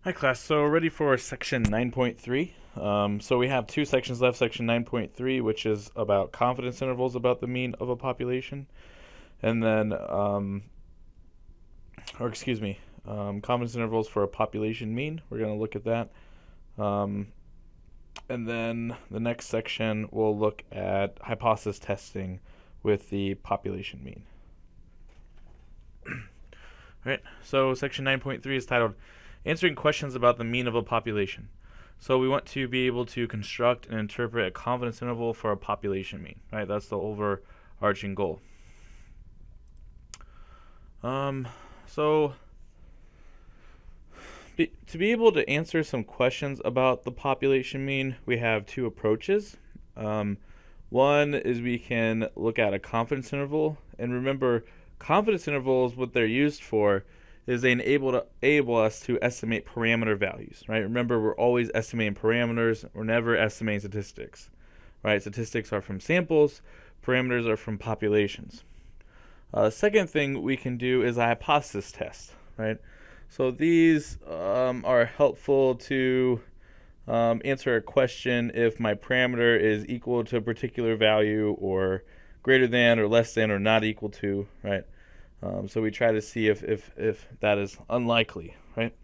Hi class, so ready for section 9.3. So we have two sections left, section 9.3, which is about confidence intervals about the mean of a population, and then, confidence intervals for a population mean. We're going to look at that. And then the next section we'll look at hypothesis testing with the population mean. Alright, so section 9.3 is titled Answering Questions About the Mean of a Population. So we want to be able to construct and interpret a confidence interval for a population mean, right? That's the overarching goal. To be able to answer some questions about the population mean, we have two approaches. One is we can look at a confidence interval, and remember, confidence intervals, what they're used for is they enable us to estimate parameter values, right? Remember, we're always estimating parameters. We're never estimating statistics, right? Statistics are from samples. Parameters are from populations. Second thing we can do is a hypothesis test, right? So these are helpful to answer a question if my parameter is equal to a particular value or greater than or less than or not equal to, right? So we try to see if that is unlikely, right?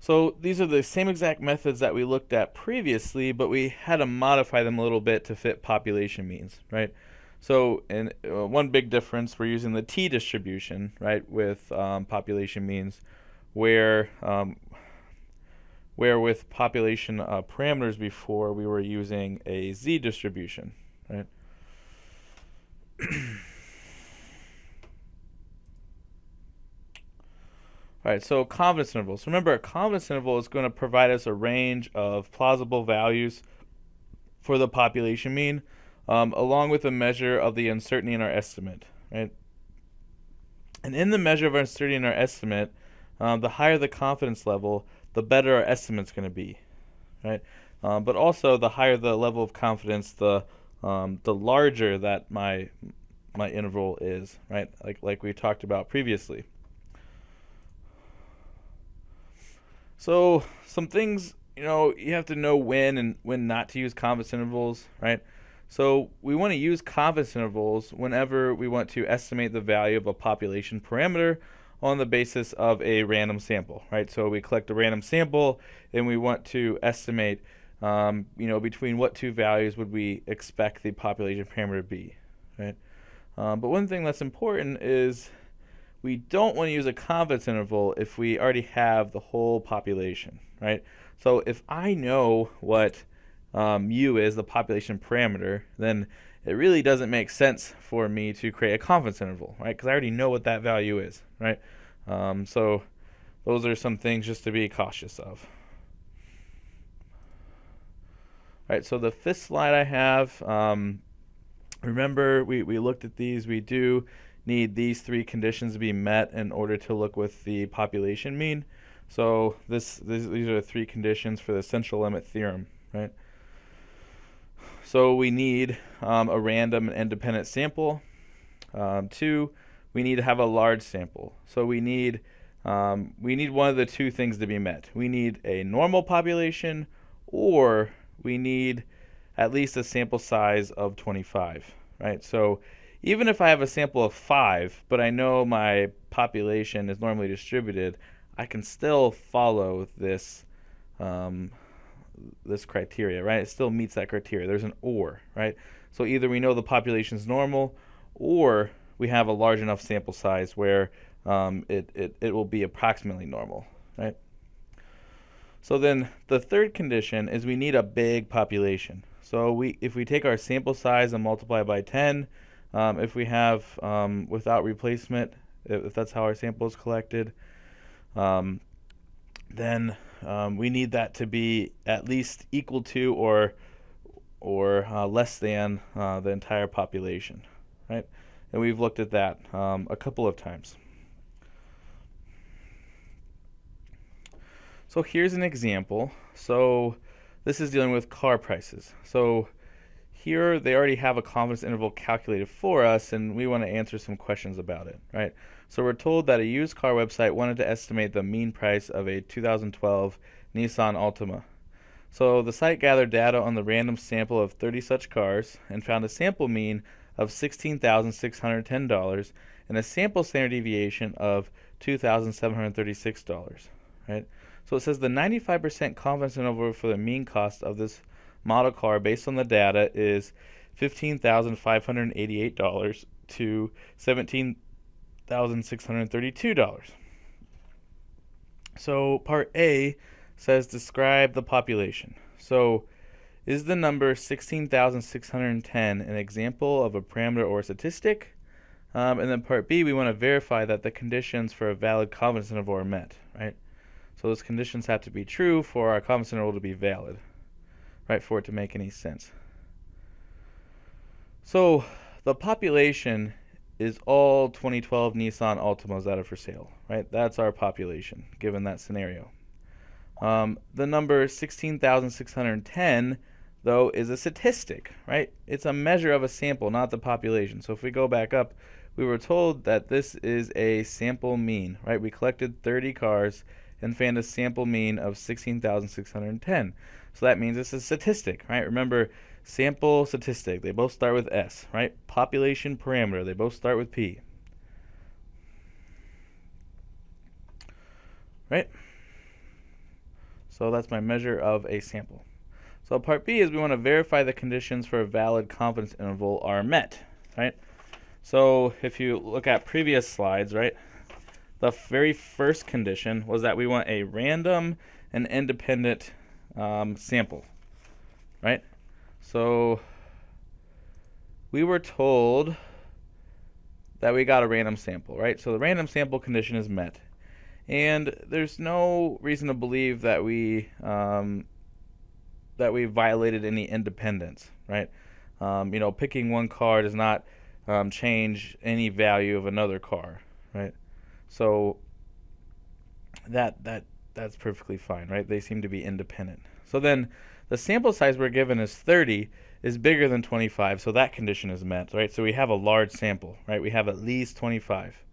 So these are the same exact methods that we looked at previously, but we had to modify them a little bit to fit population means, right? So in one big difference, we're using the t-distribution, right, with population means, where with population parameters before we were using a z-distribution, right? All right, so confidence intervals. Remember, a confidence interval is going to provide us a range of plausible values for the population mean, along with a measure of the uncertainty in our estimate, right? And in the measure of uncertainty in our estimate, the higher the confidence level, the better our estimate's going to be, right? But also, the higher the level of confidence, the larger that my interval is, right? Like we talked about previously. So some things, you have to know when and when not to use confidence intervals, right? So we want to use confidence intervals whenever we want to estimate the value of a population parameter on the basis of a random sample, right? So we collect a random sample and we want to estimate, between what two values would we expect the population parameter to be, right? But one thing that's important is we don't want to use a confidence interval if we already have the whole population, right? So if I know what mu is, the population parameter, then it really doesn't make sense for me to create a confidence interval, right? Because I already know what that value is, right? So those are some things just to be cautious of. All right, so the fifth slide I have, remember we looked at these. We do need these three conditions to be met in order to look with the population mean. So these are the three conditions for the central limit theorem, right? So we need a random and independent sample. Two, we need to have a large sample. So we need one of the two things to be met. We need a normal population, or we need at least a sample size of 25, right? So even if I have a sample of 5, but I know my population is normally distributed, I can still follow this this criteria, right? It still meets that criteria. There's an or, right? So either we know the population is normal, or we have a large enough sample size where it will be approximately normal, right? So then the third condition is we need a big population. So if we take our sample size and multiply by 10, if we have without replacement, if that's how our sample is collected, then we need that to be at least equal to or less than the entire population, right? And we've looked at that a couple of times. So here's an example. So this is dealing with car prices. So here they already have a confidence interval calculated for us, and we want to answer some questions about it, right? So we're told that a used car website wanted to estimate the mean price of a 2012 Nissan Altima. So the site gathered data on the random sample of 30 such cars and found a sample mean of $16,610 and a sample standard deviation of $2,736, right? So it says the 95% confidence interval for the mean cost of this model car based on the data is $15,588 to $17,632. So part A says describe the population. So is the number 16,610 an example of a parameter or statistic? And then part B, we want to verify that the conditions for a valid confidence interval are met, right? So those conditions have to be true for our confidence interval to be valid, right, for it to make any sense. So the population is all 2012 Nissan Altimas that are for sale, right? That's our population, given that scenario. The number 16,610, though, is a statistic, right? It's a measure of a sample, not the population. So if we go back up, we were told that this is a sample mean, right? We collected 30 cars and found a sample mean of 16,610. So that means it's a statistic, right? Remember, sample, statistic, they both start with S, right? Population, parameter, they both start with P. Right? So that's my measure of a sample. So part B is we want to verify the conditions for a valid confidence interval are met, right? So if you look at previous slides, right, the very first condition was that we want a random and independent sample, right? So we were told that we got a random sample, right? So the random sample condition is met. And there's no reason to believe that we violated any independence, right? Picking one car does not change any value of another car, right? So that's perfectly fine, right? They seem to be independent. So then the sample size we're given is 30 is bigger than 25, so that condition is met, right? So we have a large sample, right? We have at least 25.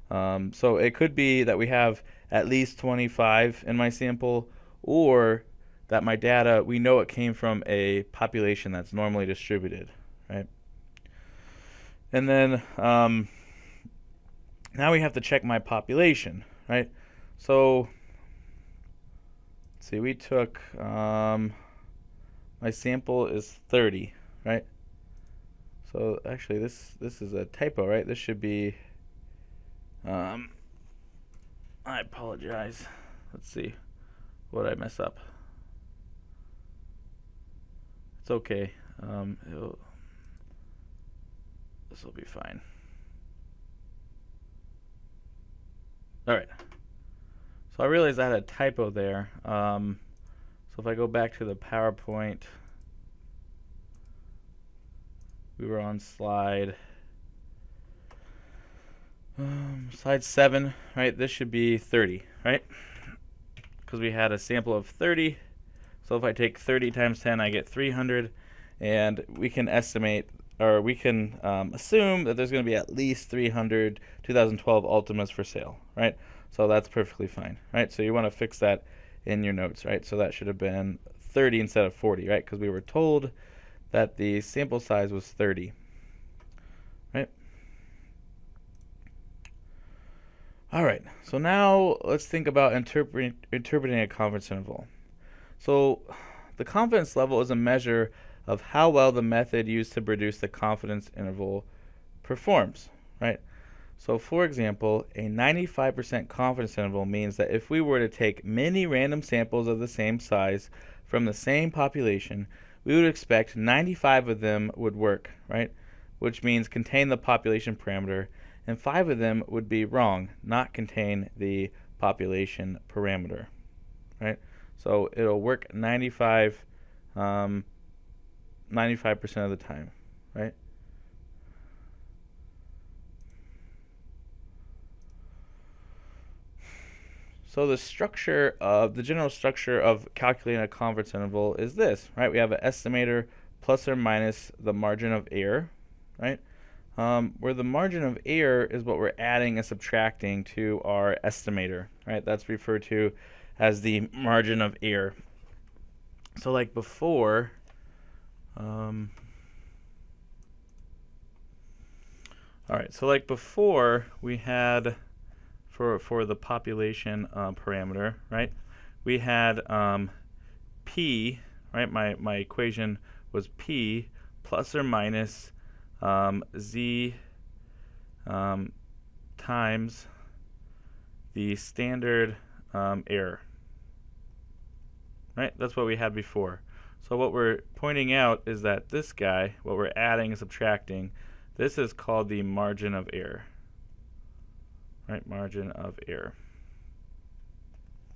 So it could be that we have at least 25 in my sample, or that my data, we know it came from a population that's normally distributed, right? And then now we have to check my population, right? So let's see, we took my sample is 30, right? So actually this is a typo, right? This should be I apologize. Let's see. What did I mess up? It's okay. This will be fine. Alright. So I realized I had a typo there. So if I go back to the PowerPoint, we were on slide 7, right? This should be 30, right? Because we had a sample of 30. So if I take 30 times 10, I get 300. And we can estimate, or we can assume that there's going to be at least 300 2012 Altimas for sale, right? So that's perfectly fine, right? So you want to fix that in your notes, right? So that should have been 30 instead of 40, right? Because we were told that the sample size was 30, right? All right, so now let's think about interpreting a confidence interval. So the confidence level is a measure of how well the method used to produce the confidence interval performs, right? So for example, a 95% confidence interval means that if we were to take many random samples of the same size from the same population, we would expect 95 of them would work, right? Which means contain the population parameter, and 5 of them would be wrong, not contain the population parameter, right? So it'll work 95% of the time, right? So the general structure of calculating a confidence interval is this, right? We have an estimator plus or minus the margin of error, right? Where the margin of error is what we're adding and subtracting to our estimator, right? That's referred to as the margin of error. So like before, all right, so like before we had for the population parameter, right? We had P, right? My equation was P plus or minus Z times the standard error, right? That's what we had before. So what we're pointing out is that this guy, what we're adding and subtracting, this is called the margin of error, right? Margin of error,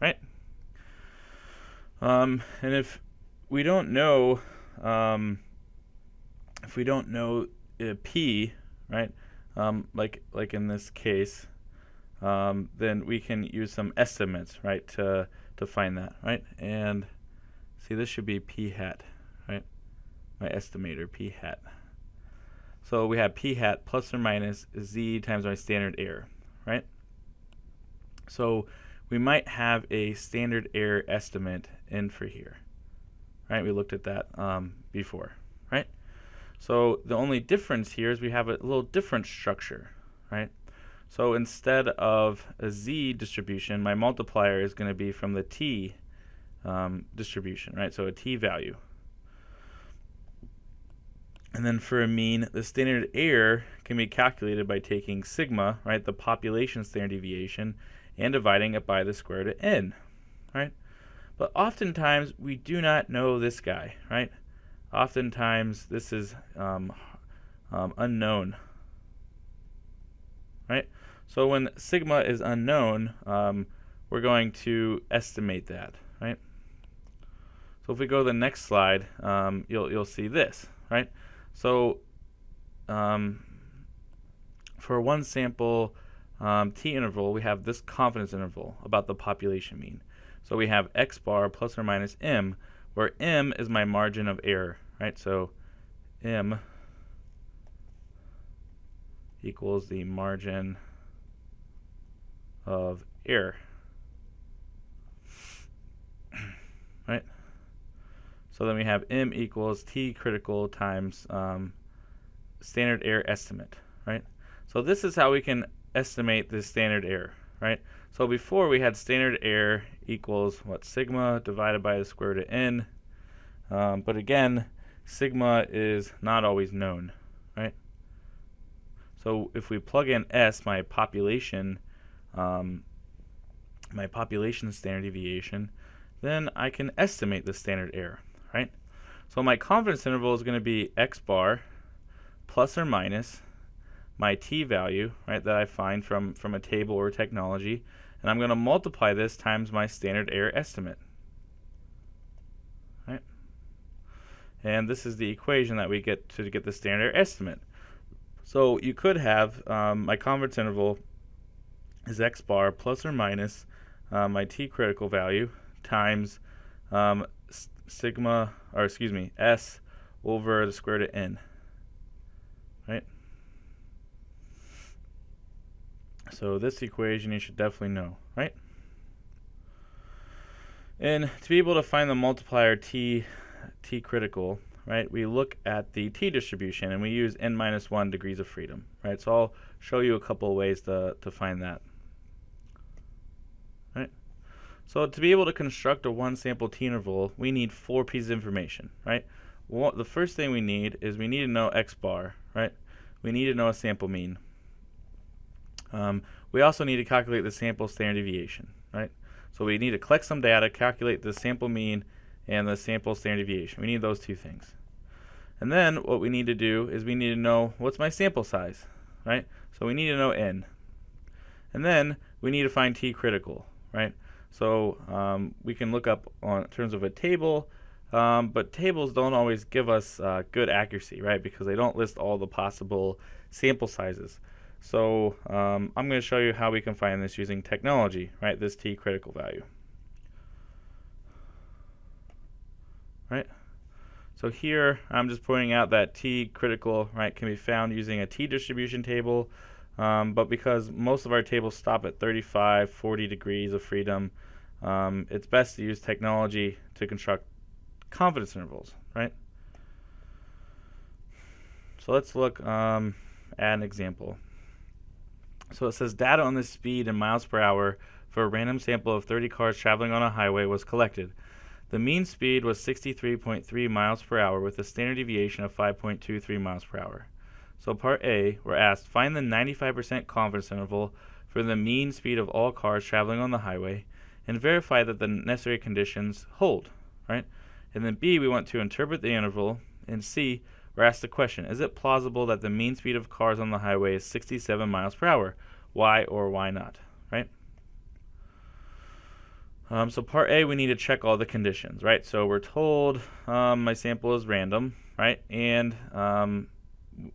right? And if we don't know, P, right? Like in this case, then we can use some estimates, right, to find that, right? And see, this should be P hat, right? My estimator, P hat. So we have P hat plus or minus Z times my standard error, right? So we might have a standard error estimate in for here, right? We looked at that before, right? So the only difference here is we have a little different structure, right? So instead of a Z distribution, my multiplier is going to be from the T distribution, right? So a T value. And then for a mean, the standard error can be calculated by taking sigma, right, the population standard deviation, and dividing it by the square root of n, right? But oftentimes we do not know this guy, right? Oftentimes this is unknown, right? So when sigma is unknown, we're going to estimate that, right? So if we go to the next slide, you'll see this, right? So for one sample t interval, we have this confidence interval about the population mean. So we have x bar plus or minus m, where m is my margin of error, right? So m equals the margin of error, right? So then we have m equals t critical times standard error estimate, right? So this is how we can estimate the standard error, right? So before we had standard error equals what, sigma divided by the square root of n, but again, sigma is not always known, right? So if we plug in S, my population standard deviation, then I can estimate the standard error, right? So my confidence interval is going to be x bar plus or minus my t value, right, that I find from a table or technology, and I'm going to multiply this times my standard error estimate, right? And this is the equation that we get to get the standard error estimate. So you could have my confidence interval is x bar plus or minus my t critical value times sigma, or excuse me, s over the square root of n, right? So this equation you should definitely know, right? And to be able to find the multiplier t critical, right, we look at the t distribution and we use n-1 degrees of freedom, right? So I'll show you a couple of ways to find that, right? So to be able to construct a one sample t interval, we need 4 pieces of information, right? Well, the first thing we need is we need to know x bar, right? We need to know a sample mean. We also need to calculate the sample standard deviation, right? So we need to collect some data, calculate the sample mean and the sample standard deviation. We need those 2 things. And then what we need to do is we need to know what's my sample size, right? So we need to know n. And then we need to find t critical, right? So we can look up on terms of a table, but tables don't always give us good accuracy, right? Because they don't list all the possible sample sizes. So I'm going to show you how we can find this using technology, right? This t critical value, right? So here I'm just pointing out that t critical, right, can be found using a t distribution table, but because most of our tables stop at 35, 40 degrees of freedom, it's best to use technology to construct confidence intervals, right? So let's look at an example. So it says data on the speed in miles per hour for a random sample of 30 cars traveling on a highway was collected. The mean speed was 63.3 miles per hour with a standard deviation of 5.23 miles per hour. So part A, we're asked, find the 95% confidence interval for the mean speed of all cars traveling on the highway and verify that the necessary conditions hold, right? And then B, we want to interpret the interval. And C, we're asked the question, is it plausible that the mean speed of cars on the highway is 67 miles per hour? Why or why not, right? So part A, we need to check all the conditions, right? So we're told my sample is random, right? And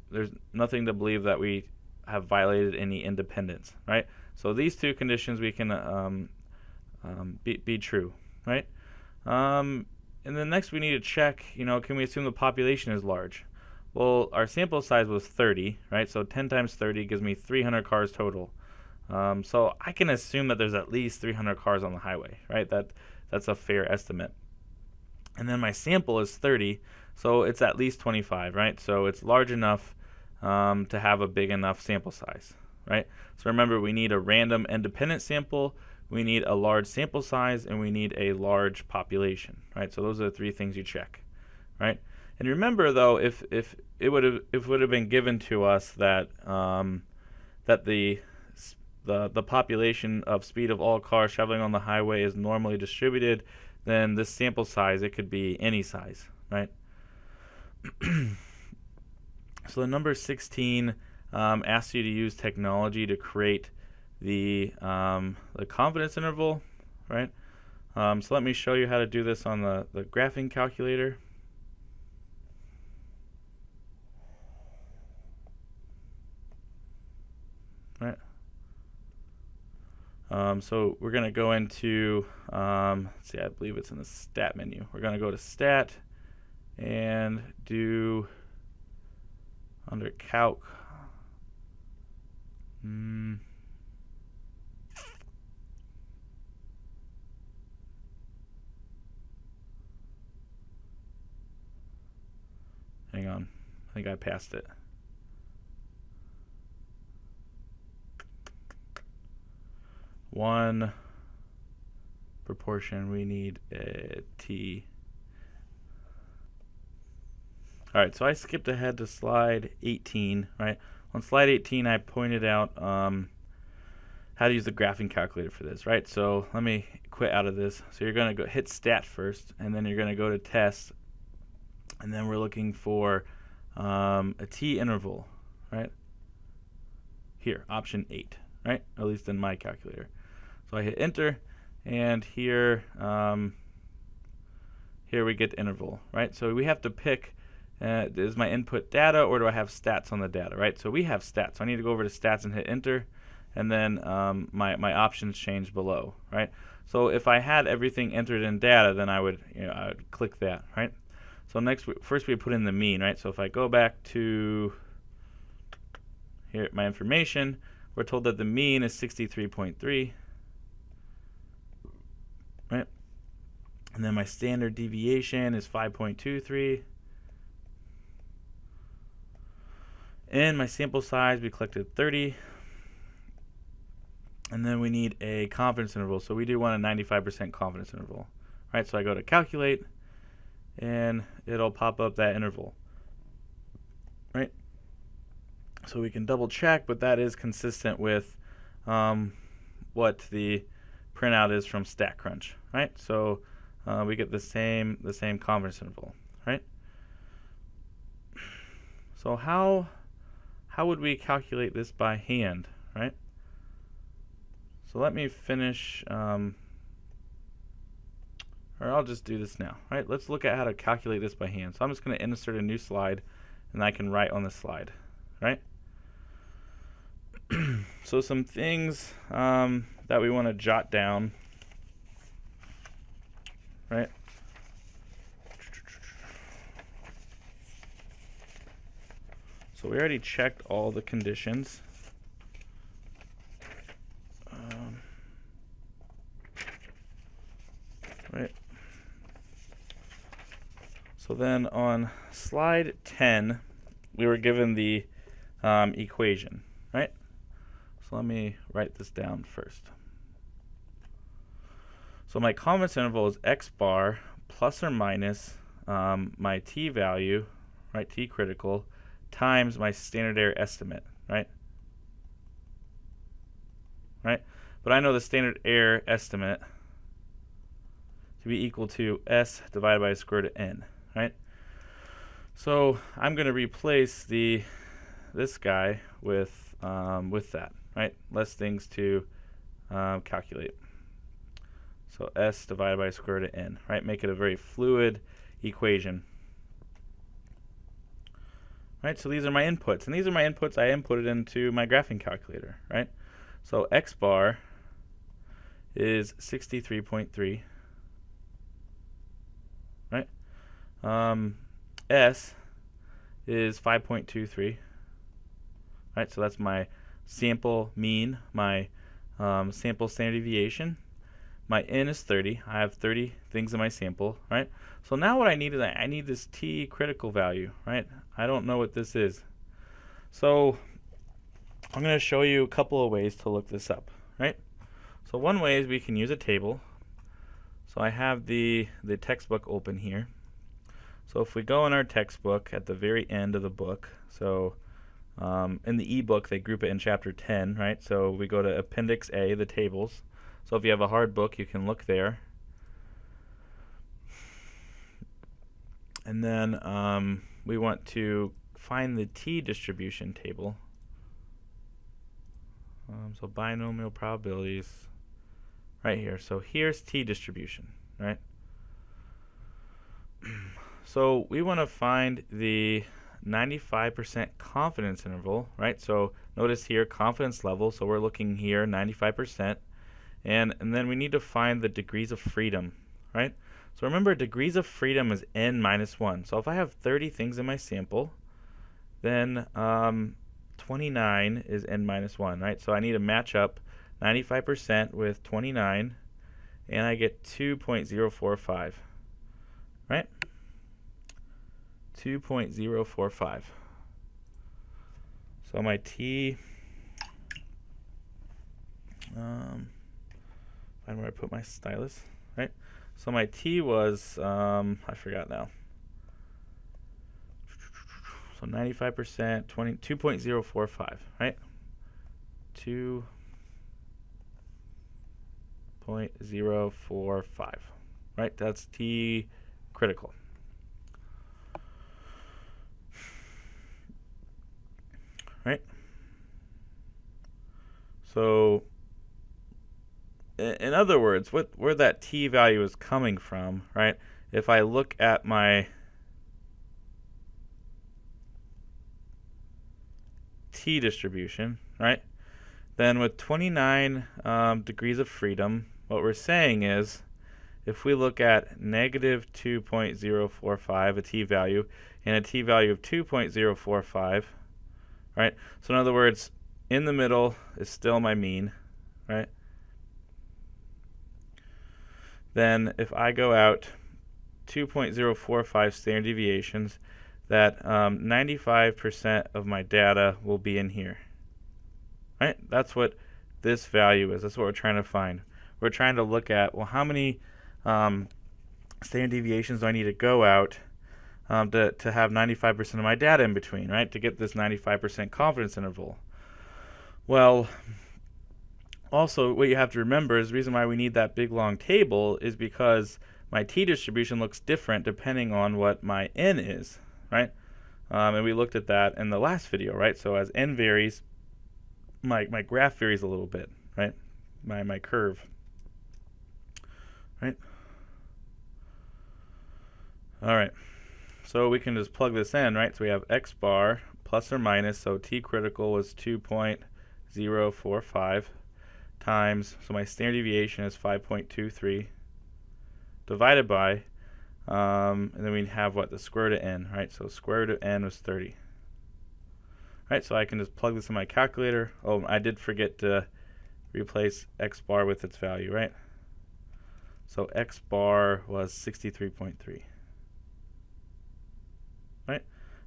there's nothing to believe that we have violated any independence, right? So these two conditions we can be true, right? And then next we need to check, can we assume the population is large? Well, our sample size was 30, right? So 10 times 30 gives me 300 cars total. So I can assume that there's at least 300 cars on the highway, right? That's a fair estimate. And then my sample is 30, so it's at least 25, right? So it's large enough to have a big enough sample size, right? So remember, we need a random independent sample, we need a large sample size, and we need a large population, right? So those are the three things you check, right? And remember, though, if it would have been given to us that that the population of speed of all cars traveling on the highway is normally distributed, then this sample size, it could be any size, right? So the number 16 asks you to use technology to create the confidence interval, right? So let me show you how to do this on the graphing calculator. Right. So we're going to go into, let's see, I believe it's in the stat menu. We're going to go to stat and do under calc. Hang on. I think I passed it. One proportion, we need a t. All right, so I skipped ahead to slide 18, right? On slide 18, I pointed out how to use the graphing calculator for this, right? So let me quit out of this. So you're going to go hit stat first, and then you're going to go to test, and then we're looking for a t interval, right? Here, option 8, right? At least in my calculator. So I hit enter, and here we get the interval, right? So we have to pick, is my input data or do I have stats on the data, right? So we have stats. So I need to go over to stats and hit enter, and then my options change below, right? So if I had everything entered in data, then I would click that, right? So next, first we put in the mean, right? So if I go back to here, my information, we're told that the mean is 63.3. Right? And then my standard deviation is 5.23. And my sample size, we collected 30. And then we need a confidence interval. So we do want a 95% confidence interval. Right? So I go to calculate, and it'll pop up that interval. Right? So we can double check, but that is consistent with what the printout is from StatCrunch, right? So we get the same confidence interval, right? So how would we calculate this by hand, right? So let me finish, or I'll just do this now, right? Let's look at how to calculate this by hand. So I'm just going to insert a new slide, and I can write on the slide, right? So some things that we want to jot down, right? So we already checked all the conditions. Right. So then on slide 10, we were given the equation, right? So let me write this down first. So my confidence interval is x bar plus or minus my t value, right, t critical, times my standard error estimate, right? Right? But I know the standard error estimate to be equal to s divided by the square root of n, right? So I'm going to replace this guy with that, right? Less things to calculate. So s divided by square root of n, right? Make it a very fluid equation. Right, so these are my inputs, and these are my inputs I inputted into my graphing calculator, right? So x bar is 63.3, right? S is 5.23, right? So that's my sample mean, my sample standard deviation. My n is 30. I have 30 things in my sample, right? So now what I need is I need this t critical value, right? I don't know what this is. So I'm going to show you a couple of ways to look this up, right? So one way is we can use a table. So I have the textbook open here. So if we go in our textbook at the very end of the book, so in the ebook they group it in chapter 10, right? So we go to Appendix A, the tables. So if you have a hard book, you can look there. And then we want to find the t distribution table. So binomial probabilities right here. So here's t distribution, right? So we want to find the 95% confidence interval, right? So notice here confidence level. So we're looking here 95%. And then we need to find the degrees of freedom, right? So remember, degrees of freedom is n minus 1. So if I have 30 things in my sample, then 29 is n minus 1, right? So I need to match up 95% with 29, and I get 2.045, right? 2.045. So my t... find where I put my stylus, right? So my t was, I forgot now. So 95%, 2.045, right? 2.045, right? That's t critical. Right? So in other words, where that t value is coming from, right? If I look at my t distribution, right? Then with 29 degrees of freedom, what we're saying is, if we look at negative 2.045, a t value, and a t value of 2.045, right? So in other words, in the middle is still my mean, right? Then if I go out 2.045 standard deviations, that 95% of my data will be in here. Right? That's what this value is. That's what we're trying to find. We're trying to look at, well, how many standard deviations do I need to go out to have 95% of my data in between, right? To get this 95% confidence interval. Well, also, what you have to remember is the reason why we need that big long table is because my t distribution looks different depending on what my n is, right? And we looked at that in the last video, right? So as n varies, my graph varies a little bit, right? My curve, right? All right. So we can just plug this in, right? So we have x bar plus or minus, so t critical was 2.045 times, so my standard deviation is 5.23, divided by, and then we have what? The square root of n, right? So square root of n was 30. right? So I can just plug this in my calculator. Oh, I did forget to replace x bar with its value, right? So x bar was 63.3, right?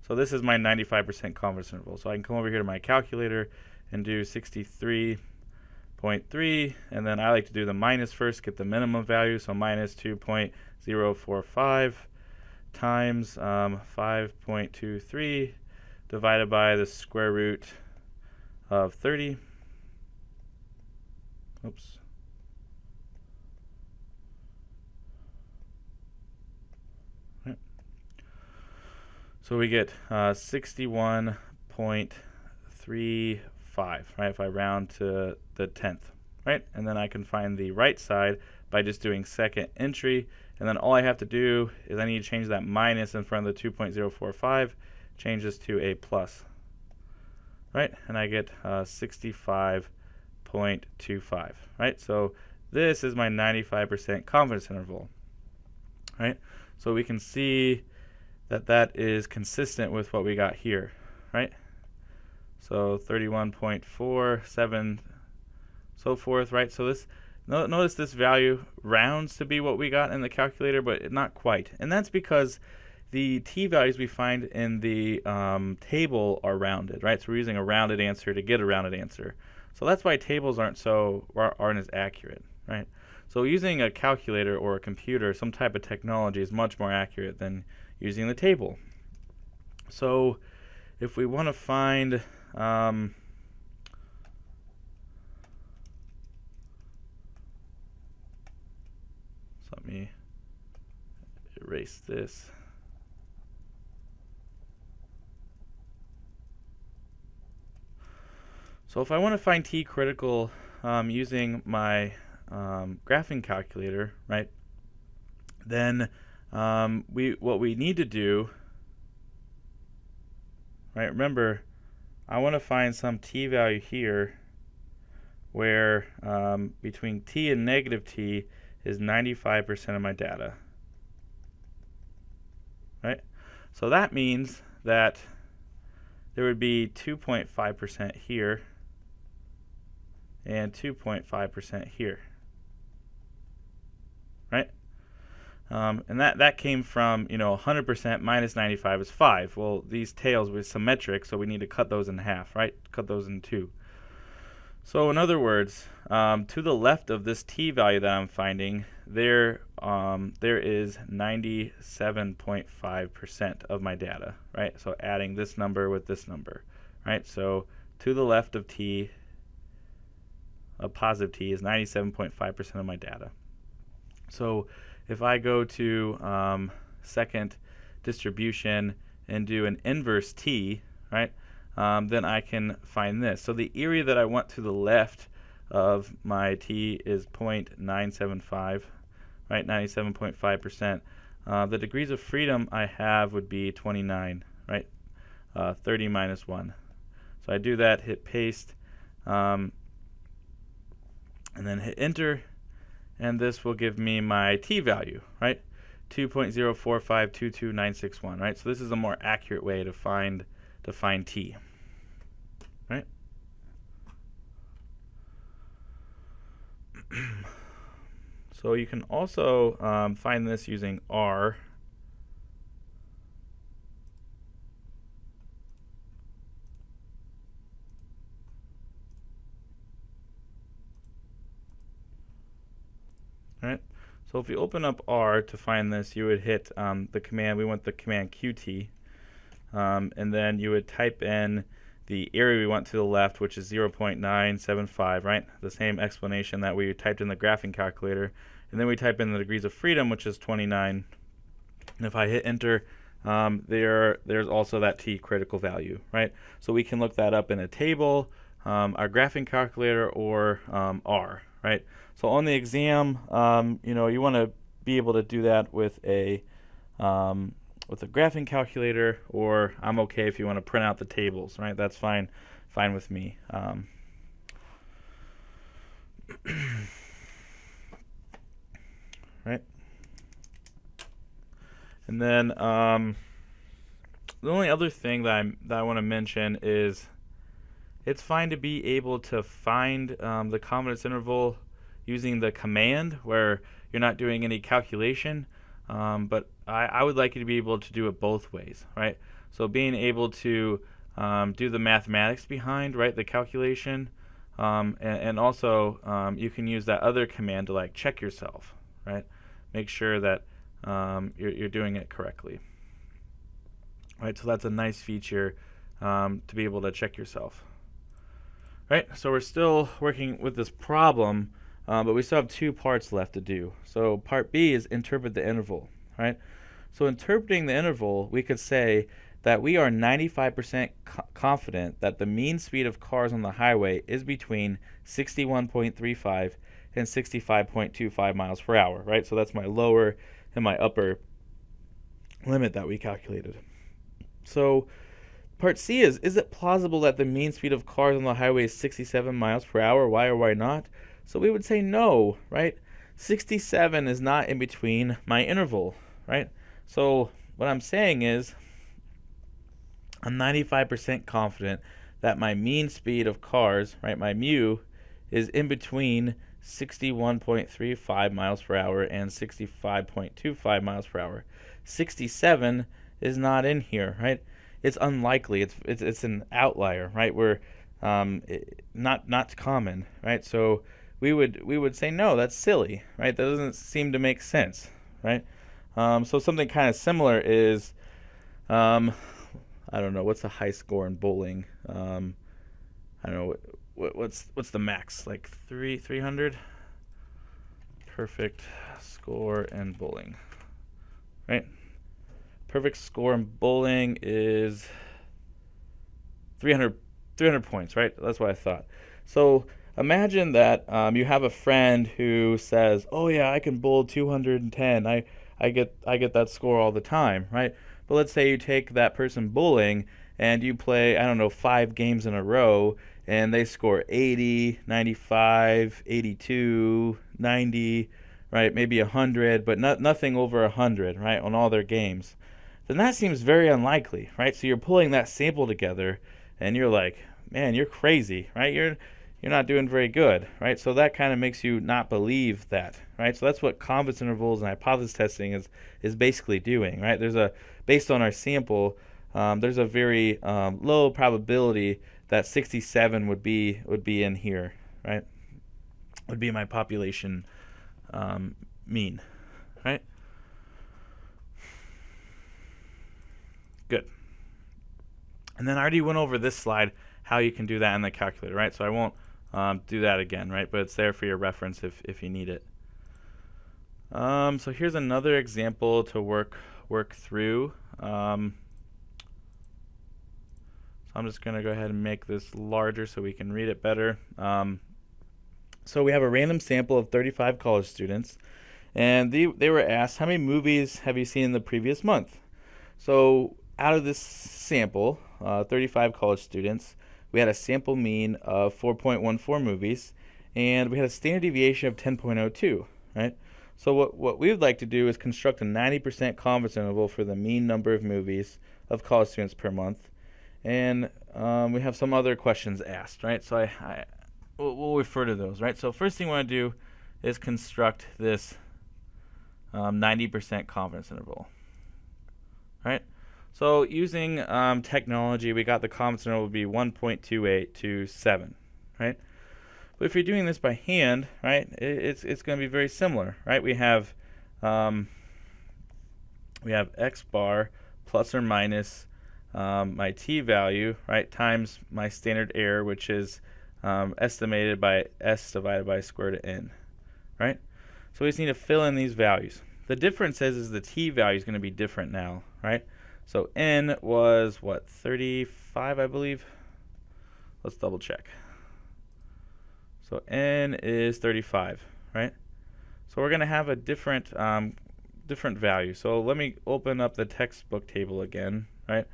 So this is my 95% confidence interval. So I can come over here to my calculator and do 63.3, and then I like to do the minus first, get the minimum value. So minus 2.045 times 5.23 divided by the square root of 30. Oops. Right. So we get 61.35, right, if I round to the 10th, right? And then I can find the right side by just doing second entry. And then all I have to do is I need to change that minus in front of the 2.045, change this to a plus, right? And I get 65.25, right? So this is my 95% confidence interval, right? So we can see that that is consistent with what we got here, right? So 31.47, so forth, right? So this, notice this value rounds to be what we got in the calculator, but not quite. And that's because the t values we find in the table are rounded, right? So we're using a rounded answer to get a rounded answer. So that's why tables aren't as accurate, right? So using a calculator or a computer, some type of technology, is much more accurate than using the table. So if we want to find so let me erase this. So if I want to find t critical using my graphing calculator, right, then what we need to do, right, remember, I want to find some t value here where between t and negative t is 95% of my data, right? So that means that there would be 2.5% here and 2.5% here, right? And that came from, 100% minus 95 is 5. Well, these tails were symmetric, so we need to cut those in half, right? Cut those in two. So in other words, to the left of this t value that I'm finding, there is 97.5% of my data, right? So adding this number with this number, right? So to the left of t, a positive t, is 97.5% of my data. So if I go to second distribution and do an inverse t, right, then I can find this. So the area that I want to the left of my t is 0.975, right, 97.5%. The degrees of freedom I have would be 29, right, 30 minus 1. So I do that, hit paste, and then hit enter, and this will give me my t value, right? 2.045229161, right? So this is a more accurate way to find t, right? So you can also find this using R. Right? So if you open up R to find this, you would hit the command. We want the command Qt, and then you would type in the area we want to the left, which is 0.975, right? The same explanation that we typed in the graphing calculator. And then we type in the degrees of freedom, which is 29. And if I hit enter, there's also that t critical value, right? So we can look that up in a table, our graphing calculator, or R, right? So on the exam, you want to be able to do that with a graphing calculator, or I'm okay if you want to print out the tables, right? That's fine with me. Right? And then The only other thing that I want to mention is it's fine to be able to find the confidence interval using the command where you're not doing any calculation, but I would like you to be able to do it both ways, right? So being able to do the mathematics behind, right, the calculation, and also you can use that other command to like check yourself, right? Make sure that you're doing it correctly, right? So that's a nice feature to be able to check yourself, right? So we're still working with this problem, but we still have two parts left to do. So part B is interpret the interval, right? So interpreting the interval, we could say that we are 95% confident that the mean speed of cars on the highway is between 61.35 and 65.25 miles per hour, right? So that's my lower and my upper limit that we calculated. So part C is it plausible that the mean speed of cars on the highway is 67 miles per hour? Why or why not? So we would say no, right? 67 is not in between my interval, right? So what I'm saying is I'm 95% confident that my mean speed of cars, right, my mu, is in between 61.35 miles per hour and 65.25 miles per hour. 67 is not in here, right? It's unlikely. It's an outlier, right? We're not common, right? So we would say no, that's silly, right? That doesn't seem to make sense, right? So something kind of similar is I don't know, what's the high score in bowling? I don't know, what's the max? Like 300? Perfect score in bowling, right? Perfect score in bowling is 300 points, right? That's what I thought. So imagine that you have a friend who says, "Oh yeah, I can bowl 210. I get that score all the time," right? But let's say you take that person bowling and you play, I don't know, 5 games in a row and they score 80, 95, 82, 90, right? Maybe 100, but nothing over 100, right, on all their games. Then that seems very unlikely, right? So you're pulling that sample together and you're like, man, you're crazy, right? You're not doing very good, right? So that kind of makes you not believe that, right? So that's what confidence intervals and hypothesis testing is basically doing, right? Based on our sample, there's a very low probability that 67 would be in here, right? Would be my population mean, right? Good. And then I already went over this slide, how you can do that in the calculator, right? So I won't do that again, right? But it's there for your reference if you need it. So here's another example to work through. So I'm just going to go ahead and make this larger so we can read it better. So we have a random sample of 35 college students, and they were asked, how many movies have you seen in the previous month? So out of this sample, 35 college students, we had a sample mean of 4.14 movies, and we had a standard deviation of 10.02, right? So what we would like to do is construct a 90% confidence interval for the mean number of movies of college students per month, and we have some other questions asked, right? So we'll refer to those, right? So first thing we want to do is construct this 90% confidence interval, right? So using technology, we got the confidence interval would be 1.28 to 7, right? But if you're doing this by hand, right, it's going to be very similar, right? We have x bar plus or minus my t value, right, times my standard error, which is estimated by s divided by square root of n, right? So we just need to fill in these values. The difference is the t value is going to be different now, right? So n was, what, 35, I believe? Let's double check. So n is 35, right? So we're going to have a different value. So let me open up the textbook table again, right?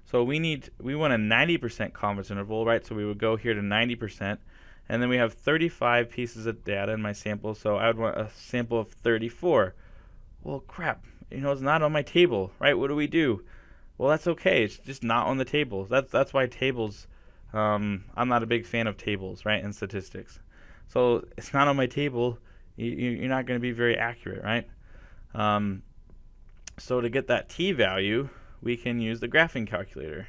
So we want a 90% confidence interval, right? So we would go here to 90%, and then we have 35 pieces of data in my sample, so I would want a sample of 34. Well, crap, it's not on my table, right? What do? Well, that's okay. It's just not on the tables. That's why tables. I'm not a big fan of tables, right? In statistics, so it's not on my table. You're not going to be very accurate, right? Um, so to get that t value, we can use the graphing calculator.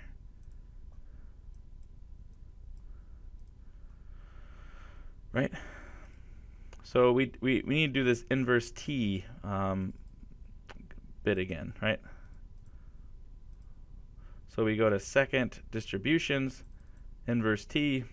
Right? So we need to do this inverse t bit again, right? So we go to second distributions, inverse t.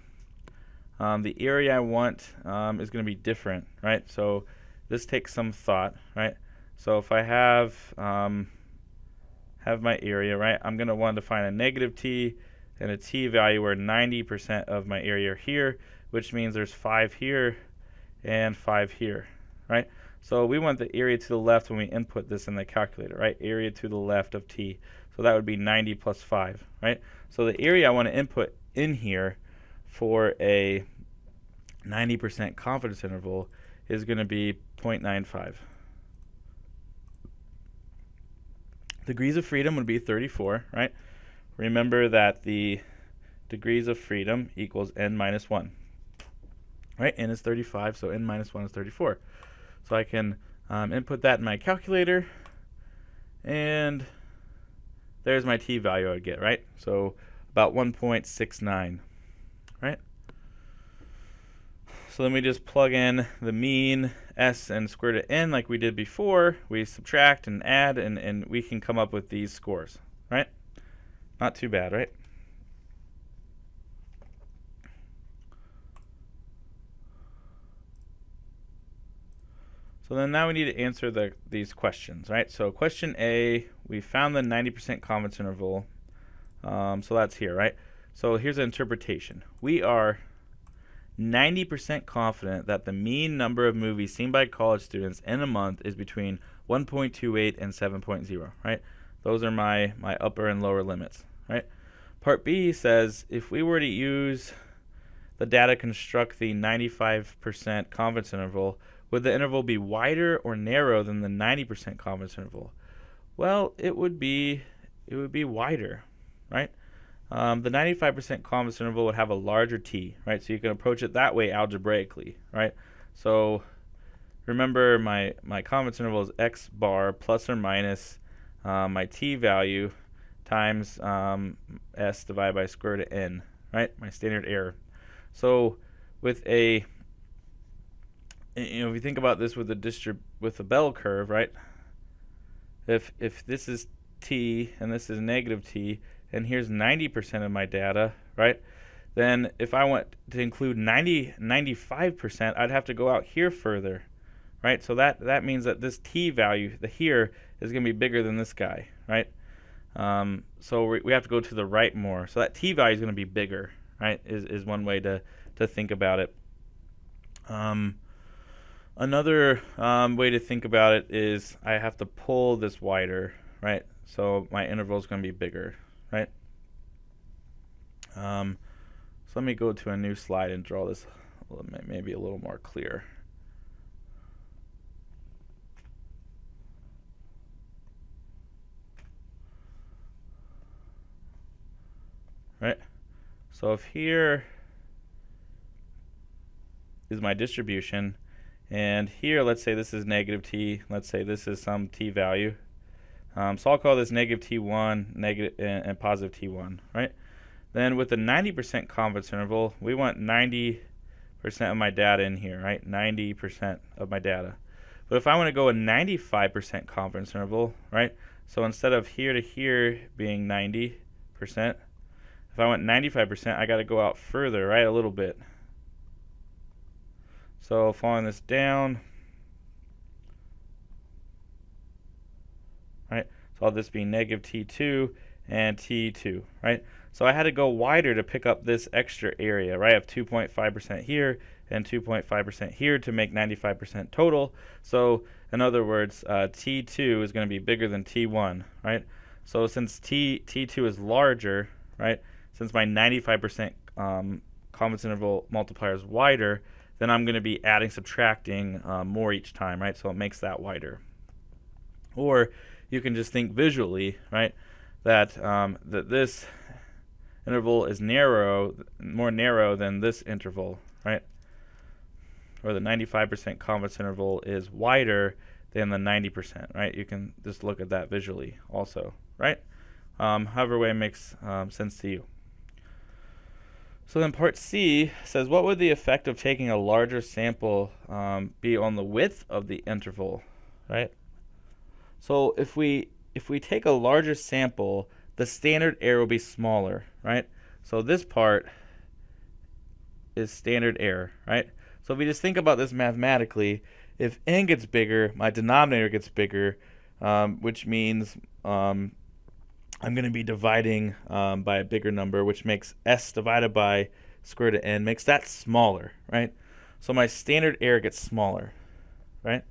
The area I want is going to be different, right? So this takes some thought, right? So if I have my area, right, I'm going to want to find a negative t and a t value where 90% of my area are here, which means there's 5 here and 5 here, right? So we want the area to the left when we input this in the calculator, right? Area to the left of t. So that would be 90 plus 5, right? So the area I want to input in here for a 90% confidence interval is going to be 0.95. Degrees of freedom would be 34, right? Remember that the degrees of freedom equals n minus 1. Right? N is 35, so n minus 1 is 34. So I can input that in my calculator, and there's my t value I get, right? So about 1.69, right? So then we just plug in the mean, s, and square root of n like we did before. We subtract and add, and we can come up with these scores, right? Not too bad, right? So then now we need to answer these questions, right? So question A, we found the 90% confidence interval. So that's here, right? So here's an interpretation. We are 90% confident that the mean number of movies seen by college students in a month is between 1.28 and 7.0, right? Those are my upper and lower limits, right? Part B says if we were to use the data to construct the 95% confidence interval, would the interval be wider or narrow than the 90% confidence interval? Well, it would be wider, right? The 95% confidence interval would have a larger t, right? So you can approach it that way algebraically, right? So remember my confidence interval is x bar plus or minus my t value times s divided by square root of n, right? My standard error. So with a, if you think about this with a bell curve, right? If this is t and this is negative t, and here's 90% of my data, right? Then if I want to include 95%, I'd have to go out here further, right? So that means that this t value, the here, is going to be bigger than this guy, right? So we have to go to the right more. So that t value is going to be bigger, right? Is one way to think about it. Another way to think about it is I have to pull this wider, right? So my interval is going to be bigger, right? So let me go to a new slide and draw this maybe a little more clear. Right? So if here is my distribution, and here let's say this is negative t, let's say this is some t value. So I'll call this negative t1 negative and positive t1, right? Then with the 90% confidence interval, we want 90% of my data in here, right? 90% of my data. But if I want to go a 95% confidence interval, right? So instead of here to here being 90%, if I want 95%, I got to go out further, right? A little bit. So following this down, right? So I'll just be negative t2 and t2, right? So I had to go wider to pick up this extra area, right? I have 2.5% here and 2.5% here to make 95% total. So in other words, t2 is going to be bigger than t1, right? So since t2 is larger, right? Since my 95% confidence interval multiplier is wider, then I'm going to be adding, subtracting more each time, right? So it makes that wider. Or you can just think visually, right? that this interval is more narrow than this interval, right? Or the 95% confidence interval is wider than the 90%, right? You can just look at that visually also, right? However way it makes sense to you. So then part C says, what would the effect of taking a larger sample be on the width of the interval, right? So if we take a larger sample, the standard error will be smaller, right? So this part is standard error, right? So if we just think about this mathematically, if n gets bigger, my denominator gets bigger, which means I'm going to be dividing by a bigger number, which makes s divided by square root of n, makes that smaller, right? So my standard error gets smaller, right?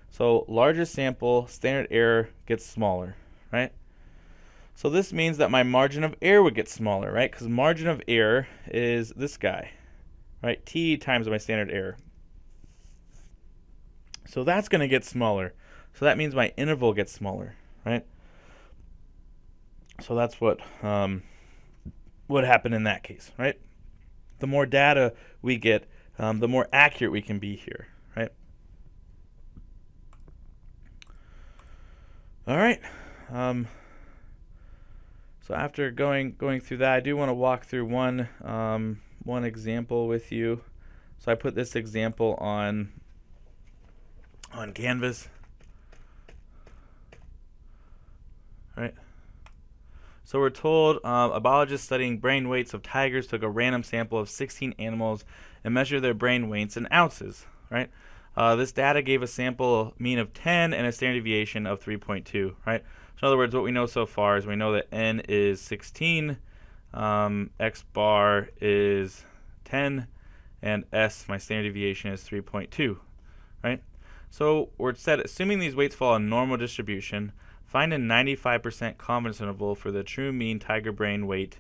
So larger sample, standard error gets smaller, right? So this means that my margin of error would get smaller, right? Because margin of error is this guy, right? T times my standard error. So that's going to get smaller. So that means my interval gets smaller, right? So that's what would happen in that case, right? The more data we get, the more accurate we can be here, right? All right. So after going through that, I do want to walk through one example with you. So I put this example on Canvas. All right. So we're told a biologist studying brain weights of tigers took a random sample of 16 animals and measured their brain weights in ounces, right? This data gave a sample mean of 10 and a standard deviation of 3.2, right? So in other words, what we know so far is we know that n is 16, x bar is 10, and s, my standard deviation, is 3.2, right? So we're said, assuming these weights follow a normal distribution, find a 95% confidence interval for the true mean tiger brain weight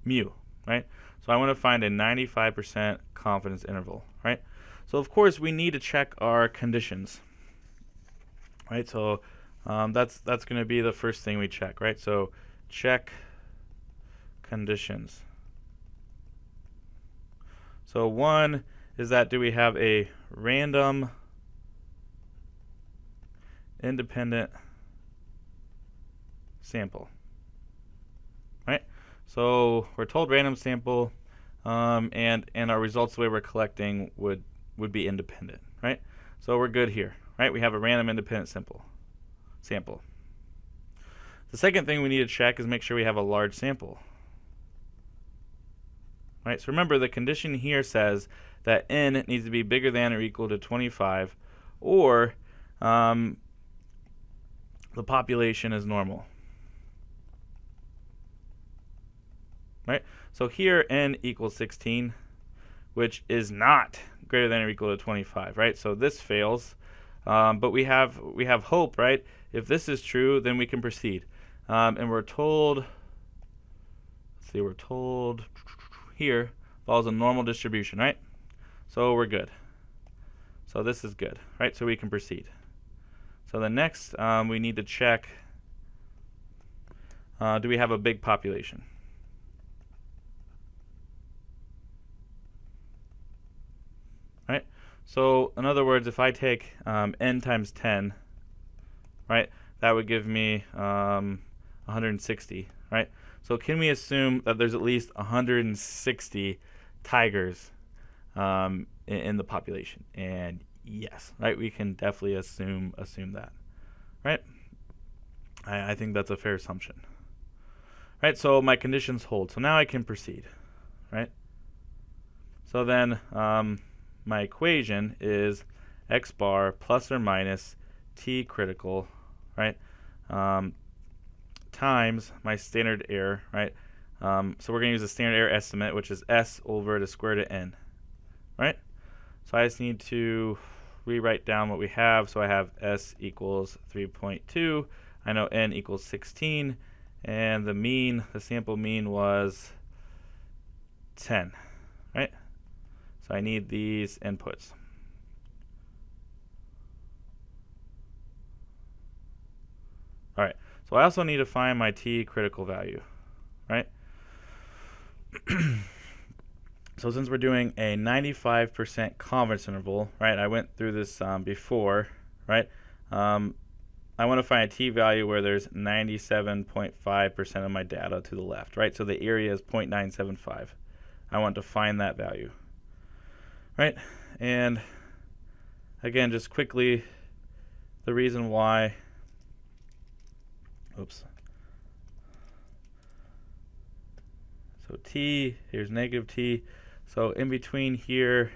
mu, right? So I want to find a 95% confidence interval, right? So of course we need to check our conditions, right? So that's going to be the first thing we check, right? So check conditions. So one is that do we have a random independent sample, right? So we're told random sample, and our results the way we're collecting would be independent, right? So we're good here, right? We have a random independent sample. The second thing we need to check is make sure we have a large sample, right? So remember, the condition here says that n needs to be bigger than or equal to 25, or the population is normal, right? So here n equals 16, which is not greater than or equal to 25, right? So this fails, but we have hope, right? If this is true, then we can proceed. And we're told, let's see, we're told here follows a normal distribution, right? So we're good. So this is good, right? So we can proceed. So the next we need to check, do we have a big population? Right? So in other words, if I take n times 10, right, that would give me 160, right? So can we assume that there's at least 160 tigers in the population? And yes, right, we can definitely assume that, right? I think that's a fair assumption, right? So my conditions hold. So now I can proceed, right? So then my equation is x bar plus or minus t critical, right, times my standard error, right? So we're going to use the standard error estimate, which is s over the square root of n, right? So I just need to rewrite down what we have. So I have s equals 3.2. I know n equals 16, and the sample mean was 10, right? So I need these inputs. All right. So I also need to find my t critical value, right? So since we're doing a 95% confidence interval, right? I went through this before, right? I want to find a t-value where there's 97.5% of my data to the left, right? So the area is 0.975. I want to find that value, right? And again, just quickly, the reason why, oops. So t, here's negative t. So in between here,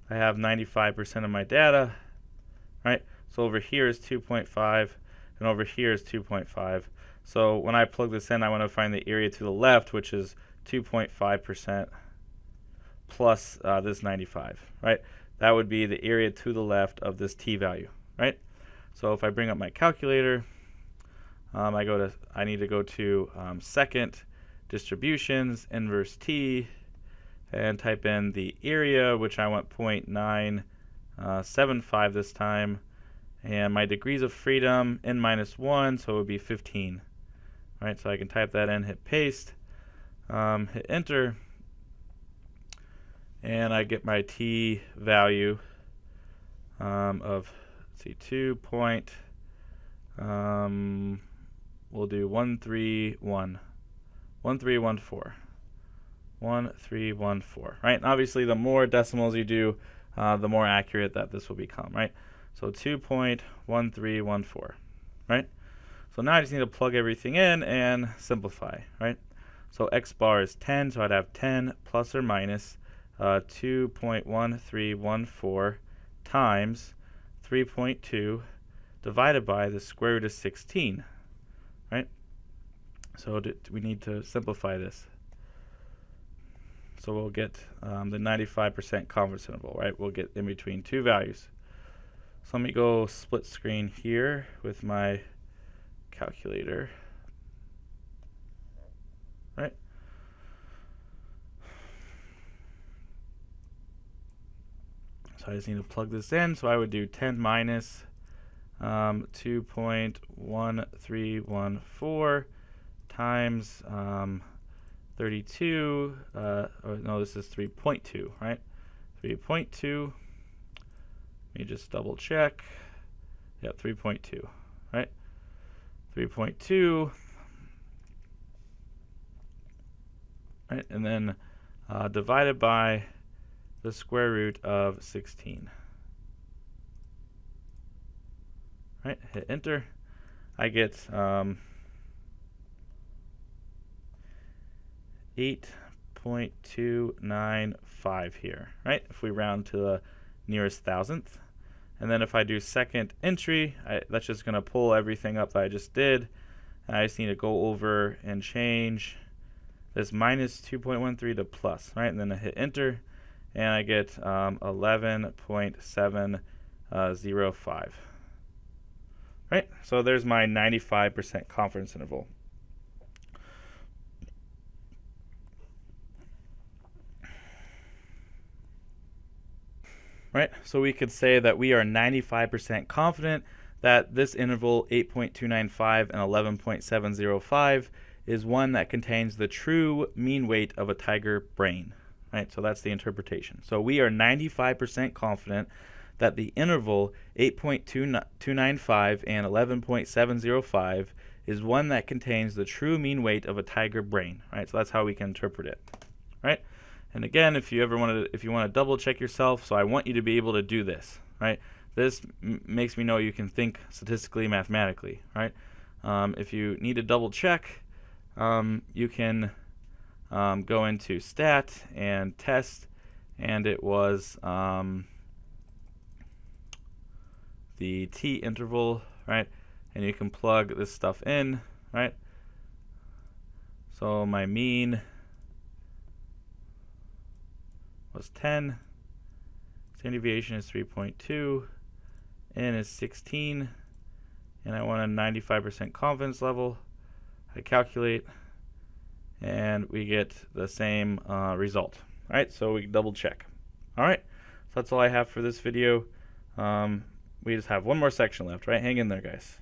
I have 95% of my data, right? So over here is 2.5, and over here is 2.5. So when I plug this in, I want to find the area to the left, which is 2.5% plus this 95, right? That would be the area to the left of this t value, right? So if I bring up my calculator, I need to go to second, distributions, inverse t, and type in the area, which I want 0.975 this time, and my degrees of freedom n minus 1, so it would be 15. Right, so I can type that in, hit paste, hit enter, and I get my t value of, let's see, we'll do 1314. 1314, right? And obviously, the more decimals you do, the more accurate that this will become, right? So 2.1314, right? So now I just need to plug everything in and simplify, right? So x bar is 10, so I'd have 10 plus or minus 2.1314 times 3.2 divided by the square root of 16, right? So we need to simplify this. So we'll get the 95% confidence interval, right? We'll get in between two values. So let me go split screen here with my calculator, right? So I just need to plug this in. So I would do 10 minus 2.1314 times 32, or no, this is 3.2, right? 3.2. Let me just double check. Yep, 3.2, right? 3.2, right? And then divided by the square root of 16. Right, hit enter. I get 8.295 here, right? If we round to the nearest thousandth. And then if I do second entry, that's just going to pull everything up that I just did. And I just need to go over and change this minus 2.13 to plus, right? And then I hit enter, and I get 11.705. Right? So there's my 95% confidence interval. Right? So we could say that we are 95% confident that this interval 8.295 and 11.705 is one that contains the true mean weight of a tiger brain. Right? So that's the interpretation. So we are 95% confident that the interval 8.295 and 11.705 is one that contains the true mean weight of a tiger brain. Right? So that's how we can interpret it. Right? And again, if you want to double check yourself, so I want you to be able to do this, right? This makes me know you can think statistically, mathematically, right? If you need to double check, you can go into stat and test, and it was the t interval, right? And you can plug this stuff in, right? So my mean was 10, standard deviation is 3.2, n is 16, and I want a 95% confidence level. I calculate, and we get the same result. All right, so we double check. All right, so that's all I have for this video. We just have one more section left, right? Hang in there, guys.